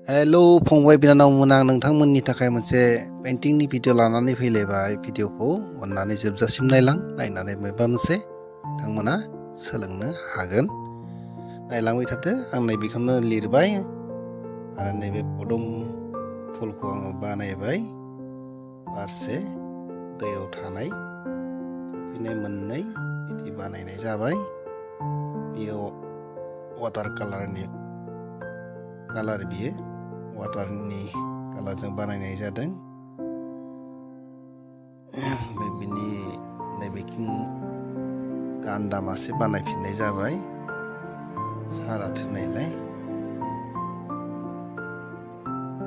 Hello फंबाय बिनानावमोन, आं नोंथांमोननि थाखाय मोनसे पेइन्टिंनि भिडिअ लानानै फैलायबाय। भिडिअखौ अननानै जोबजासिम नायनानै माबा मोनसे नोंथांमोना सोलोंनो हागोन। नायलांबाय थादो। आं नैबेखौनो लिरबाय आरो नैबे पदम फुलखौ आङो बानायबाय। बारसे दैयाव थानाय थफिनाय मोननै बिदि बानायनाय जाबाय। बेयाव वाटार कालार बियो वाटारनि कालारजों बानायनाय जादों। बिनि नैबेथिं गान्दा मासे बानायफिननाय जाबाय। सारा थोननायलाय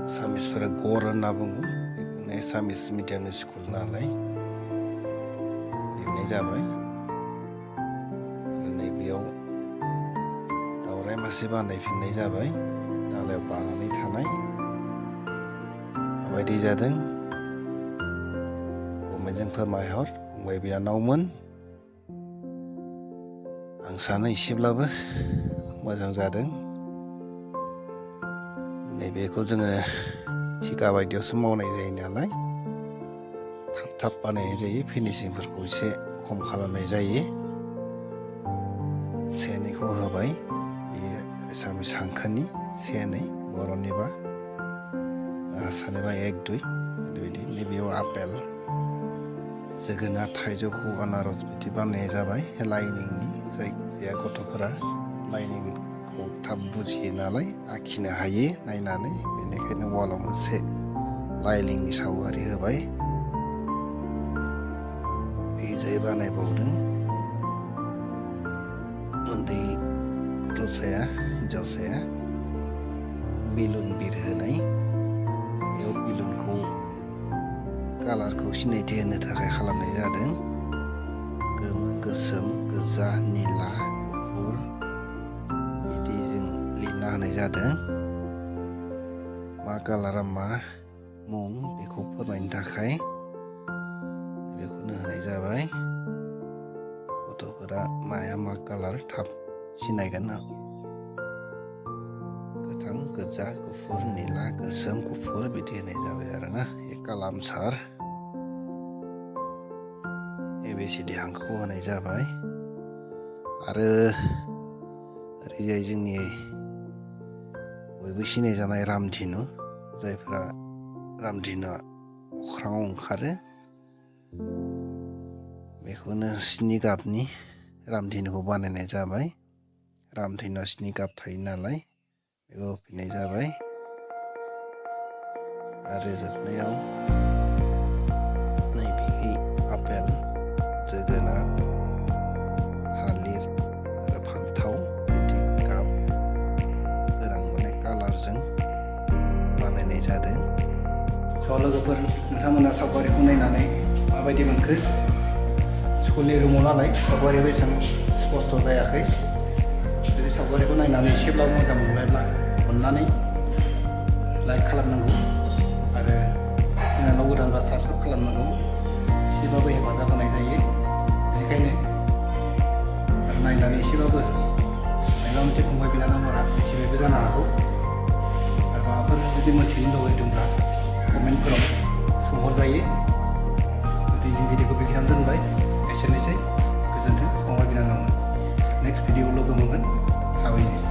एसामिसफोरा गर होनना बुङो। बेखौनो एसामिस मिडियामनि स्कुल नालाय लिरनाय जाबाय। आरो नैबेयाव दावराइ मासे बानायफिननाय जाबाय। दालायाव बानानै थानाय माबायदि जादों कमेन्टजों फोरमायहर फंबाय बिनानावमोन। आं सानो एसेब्लाबो मोजां जादों। नैबेखौ जोङो थिखा बायदियावसो मावनाय जायो नालाय थाब बानायनाय जायो। फिनिशिंफोरखौ एसे खम खालामनाय जायो। सेनैखौ होबाय। बेयो एसामिस हांखोनि सेनै, बर'निबा सानैबा 1 2 बेबायदि। नैबेयाव आपेल, जोगोनार, थाइजौखौ आनारस बिदि बानायनाय जाबाय। लाइनिंनि जायखिजाया गथ'फोरा लाइनिंखौ थाब बुजियो नालाय आखिनो हायो नायनानै, बेनिखायनो वालाव मोनसे लाइनिंनि सावगारि होबाय। ओरैजाय बानायबावदों उन्दै गथ'साया, हिन्जावसाया बेलुन बिरहोनाय। बेयाव बेलुनखौ कालारखौ सिनायथि होनो थाखाय खालामनाय जादों। गोमो, गोसोम, गोजा, निला, गुफुर बिदि जों लिरना होनाय जादों। मा कालारा मा मुं बेखौ फोरमायनो थाखाय बेखौनो होनाय जाबाय। गथ'फोरा माया मा कालार थाब सिनायगोन। गोथां, गोजा, गुफुर, निला, गोसोम, गुफुर बिदि होनाय जाबाय आरोना। कालामसार ABCD हांखोखौ होनाय जाबाय। आरो ओरैजाय जोंनि बयबो सिनायजानाय रामधेनु, जायफोरा रामधेनुआ अख्राङाव ओंखारो, बेखौनो 7 गाबनि रामधेनुखौ बानायनाय जाबाय। रामधेनुआ 7 गाब थायो नालाय बेखौ होफिननाय जाबाय। आरो जोबनायाव नैबेखै आपेल, जोगोनार, थालिर आरो फान्थाव बिदि गाब गोनां माने कालारजों बानायनाय जादों। लोगोफोर, नोंथांमोना सावगारिखौ नायनानै माबायदि मोनखो? स्कुलनि रुमाव नालाय सावगारियाबो एसेबां स्पस्त' जायाखै। जुदि सावगारिखौ नायनानै एसेब्लाबो मोजां मोनबायब्ला अननानै लाइक खालामनांगौ आरो चेनेलाव गोदानबा साबस्क्राइब खालामनांगौ। एसेबाबो हेफाजाब होनाय जायो। बेनिखायनो आरो नायनानै एसेबाबो माबा मोनसे फंबाय बिनानावफोरा मिथिबायबो जानो हागौ। आरो माबाफोर जुदि मिथिनो लुबैदोंब्ला कमेन्टफोराव सोंहरजायो। दिनैनि भिडिअखौ बेखिनियावनो दोनबाय। एसेनोसै। गोजोन्थों फंबाय बिनानावमोन। नेक्स्ट भिडिअआव लोगो मोनगोन। थाबैनो।